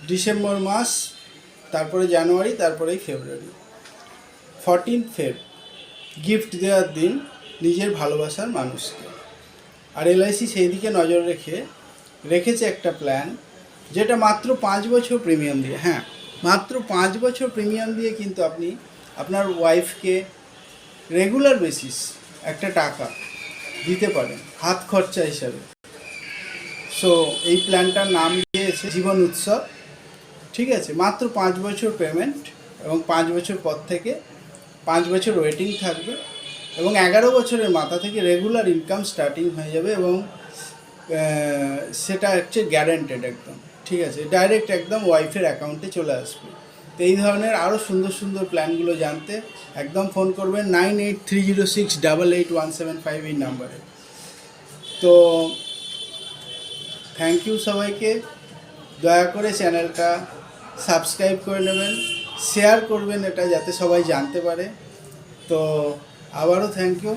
December মাস, তারপরে জানুয়ারি, তারপরেই ফেব্রুয়ারি। 14 Feb gift দেওয়ার দিন নিজের ভালোবাসার মানুষকে। আর এলআইসি সেই দিকে নজর রেখেছে একটা প্ল্যান, যেটা মাত্র 5 বছর প্রিমিয়াম দিয়ে, হ্যাঁ মাত্র 5 বছর প্রিমিয়াম দিয়ে কিন্তু আপনি আপনার ওয়াইফকে রেগুলার বেসিস একটা টাকা দিতে পারেন হাত খরচা হিসাবে। সো এই প্ল্যানটার নাম দিয়েছে জীবন উৎসব। ঠিক আছে, মাত্র 5 বছর পেমেন্ট, এবং 5 বছর পর থেকে 5 বছর ওয়েটিং থাকবে, এবং 11 বছরের মাথা থেকে রেগুলার ইনকাম স্টার্টিং হয়ে যাবে, এবং সেটা হচ্ছে গ্যারেন্টেড একদম। ঠিক আছে, ডাইরেক্ট একদম ওয়াইফের অ্যাকাউন্টে চলে আসবে। তো এই ধরনের আরও সুন্দর সুন্দর প্ল্যানগুলো জানতে একদম ফোন করবেন 9830688175 এই নাম্বারে। তো থ্যাংক ইউ সবাইকে। দয়া করে চ্যানেলটা সাবস্ক্রাইব করে নেবেন, শেয়ার করবেন এটা যাতে সবাই জানতে পারে। তো আবারও থ্যাংক ইউ।